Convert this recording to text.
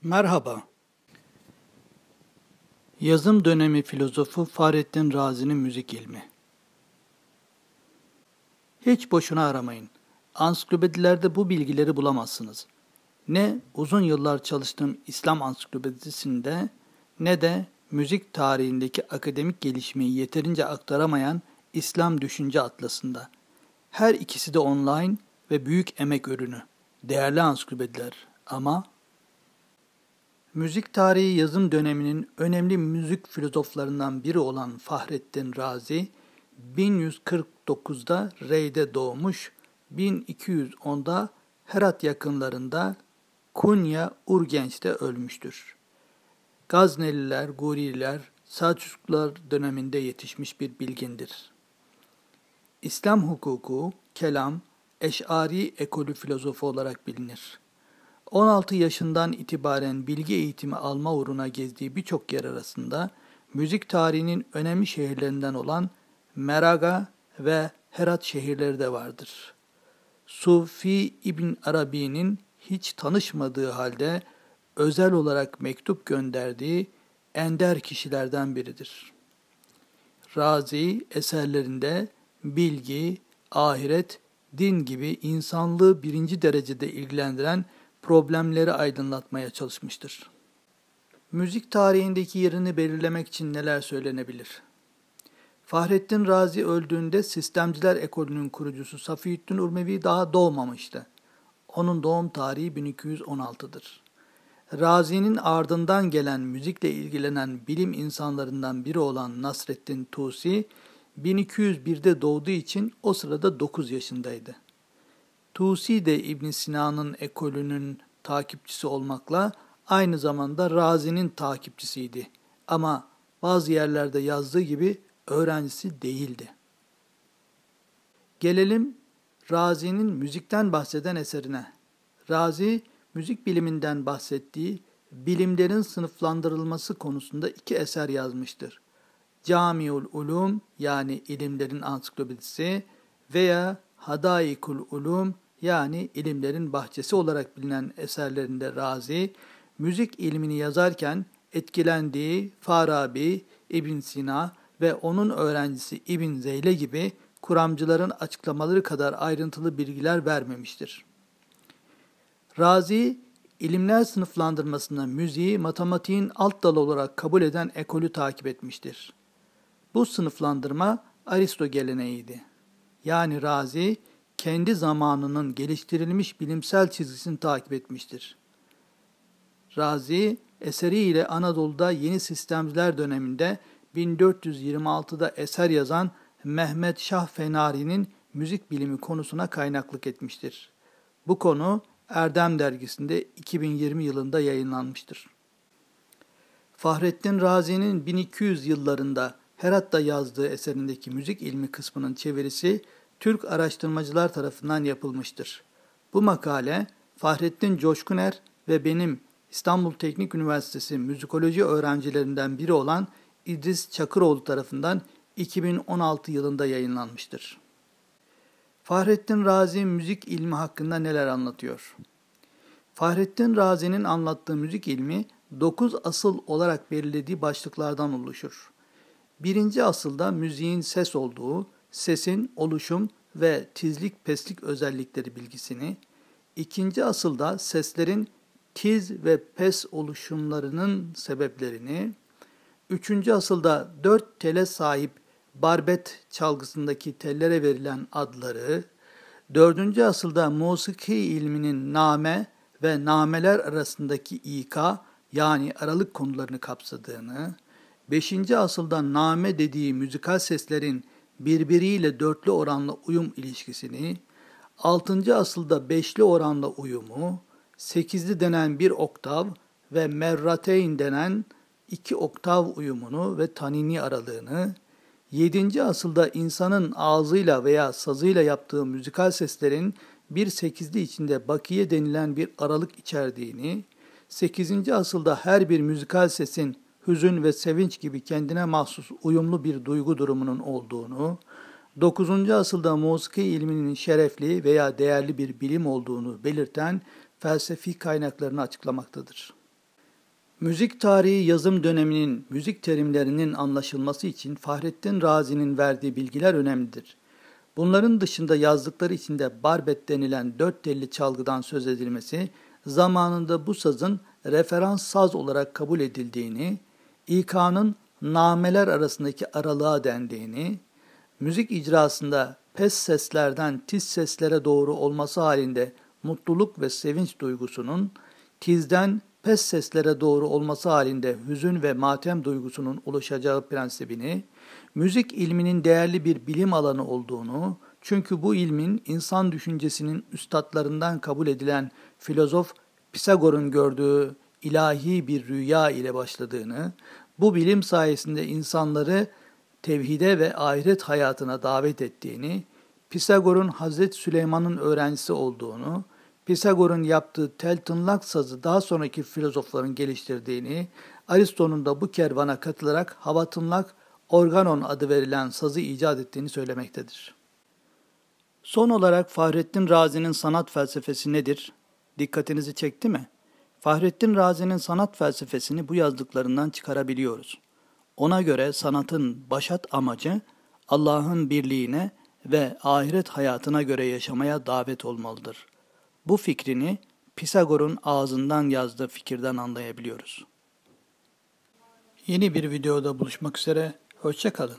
Merhaba. Yazım dönemi filozofu Fahrettin Razi'nin müzik ilmi. Hiç boşuna aramayın. Ansiklopedilerde bu bilgileri bulamazsınız. Ne uzun yıllar çalıştığım İslam ansiklopedisinde ne de müzik tarihindeki akademik gelişmeyi yeterince aktaramayan İslam Düşünce Atlası'nda. Her ikisi de online ve büyük emek ürünü. Değerli ansiklopediler ama müzik tarihi yazım döneminin önemli müzik filozoflarından biri olan Fahrettin Razi, 1149'da Rey'de doğmuş, 1210'da Herat yakınlarında Konya Urgenç'te ölmüştür. Gazneliler, Guriler, Selçuklular döneminde yetişmiş bir bilgindir. İslam hukuku, kelam, Eş'ari ekolü filozofu olarak bilinir. 16 yaşından itibaren bilgi eğitimi alma uğruna gezdiği birçok yer arasında müzik tarihinin önemli şehirlerinden olan Meraga ve Herat şehirleri de vardır. Sufi İbn Arabi'nin hiç tanışmadığı halde özel olarak mektup gönderdiği ender kişilerden biridir. Razi eserlerinde bilgi, ahiret, din gibi insanlığı birinci derecede ilgilendiren problemleri aydınlatmaya çalışmıştır. Müzik tarihindeki yerini belirlemek için neler söylenebilir? Fahrettin Razi öldüğünde sistemciler ekolünün kurucusu Safiyüddin Urmevi daha doğmamıştı. Onun doğum tarihi 1216'dır. Razi'nin ardından gelen müzikle ilgilenen bilim insanlarından biri olan Nasreddin Tusi, 1201'de doğduğu için o sırada 9 yaşındaydı. Tusi de İbn Sina'nın ekolünün takipçisi olmakla aynı zamanda Razi'nin takipçisiydi. Ama bazı yerlerde yazdığı gibi öğrencisi değildi. Gelelim Razi'nin müzikten bahseden eserine. Razi, müzik biliminden bahsettiği bilimlerin sınıflandırılması konusunda 2 eser yazmıştır. Camiul Ulum yani ilimlerin ansiklopedisi veya Hadaikul Ulum yani ilimlerin bahçesi olarak bilinen eserlerinde Razi, müzik ilmini yazarken etkilendiği Farabi, İbn Sina ve onun öğrencisi İbn Zeyle gibi kuramcıların açıklamaları kadar ayrıntılı bilgiler vermemiştir. Razi, ilimler sınıflandırmasında müziği matematiğin alt dalı olarak kabul eden ekolü takip etmiştir. Bu sınıflandırma Aristo geleneğiydi. Yani Razi, kendi zamanının geliştirilmiş bilimsel çizgisini takip etmiştir. Razi, eseriyle Anadolu'da yeni sistemciler döneminde 1426'da eser yazan Mehmet Şah Fenari'nin müzik bilimi konusuna kaynaklık etmiştir. Bu konu Erdem dergisinde 2020 yılında yayınlanmıştır. Fahrettin Razi'nin 1200 yıllarında Herat'ta yazdığı eserindeki müzik ilmi kısmının çevirisi Türk araştırmacılar tarafından yapılmıştır. Bu makale Fahrettin Coşkuner ve benim İstanbul Teknik Üniversitesi müzikoloji öğrencilerinden biri olan İdris Çakıroğlu tarafından 2016 yılında yayınlanmıştır. Fahrettin Razi müzik ilmi hakkında neler anlatıyor? Fahrettin Razi'nin anlattığı müzik ilmi 9 asıl olarak belirlediği başlıklardan oluşur. Birinci asılda müziğin ses olduğu, sesin oluşum ve tizlik peslik özellikleri bilgisini, ikinci asılda seslerin tiz ve pes oluşumlarının sebeplerini, üçüncü asılda 4 tele sahip barbet çalgısındaki tellere verilen adları, dördüncü asılda musiki ilminin name ve nameler arasındaki ika yani aralık konularını kapsadığını, 5. asılda name dediği müzikal seslerin birbiriyle dörtlü oranla uyum ilişkisini, 6. asılda beşli oranla uyumu, 8'li denen bir oktav ve merrateyn denen 2 oktav uyumunu ve tanini aralığını, 7. asılda insanın ağzıyla veya sazıyla yaptığı müzikal seslerin bir sekizli içinde bakiye denilen bir aralık içerdiğini, 8. asılda her bir müzikal sesin hüzün ve sevinç gibi kendine mahsus uyumlu bir duygu durumunun olduğunu, 9. asılda musiki ilminin şerefli veya değerli bir bilim olduğunu belirten felsefi kaynaklarını açıklamaktadır. Müzik tarihi yazım döneminin müzik terimlerinin anlaşılması için Fahrettin Razi'nin verdiği bilgiler önemlidir. Bunların dışında yazdıkları içinde barbet denilen dört telli çalgıdan söz edilmesi, zamanında bu sazın referans saz olarak kabul edildiğini, İK'nın nameler arasındaki aralığa dendiğini, müzik icrasında pes seslerden tiz seslere doğru olması halinde mutluluk ve sevinç duygusunun, tizden pes seslere doğru olması halinde hüzün ve matem duygusunun oluşacağı prensibini, müzik ilminin değerli bir bilim alanı olduğunu, çünkü bu ilmin insan düşüncesinin üstatlarından kabul edilen filozof Pisagor'un gördüğü ilahi bir rüya ile başladığını, bu bilim sayesinde insanları tevhide ve ahiret hayatına davet ettiğini, Pisagor'un Hazreti Süleyman'ın öğrencisi olduğunu, Pisagor'un yaptığı tel tınlak sazı daha sonraki filozofların geliştirdiğini, Aristo'nun da bu kervana katılarak hava tınlak organon adı verilen sazı icat ettiğini söylemektedir. Son olarak Fahrettin Razi'nin sanat felsefesi nedir? Dikkatinizi çekti mi? Fahrettin Razi'nin sanat felsefesini bu yazdıklarından çıkarabiliyoruz. Ona göre sanatın başat amacı Allah'ın birliğine ve ahiret hayatına göre yaşamaya davet olmalıdır. Bu fikrini Pisagor'un ağzından yazdığı fikirden anlayabiliyoruz. Yeni bir videoda buluşmak üzere, hoşça kalın.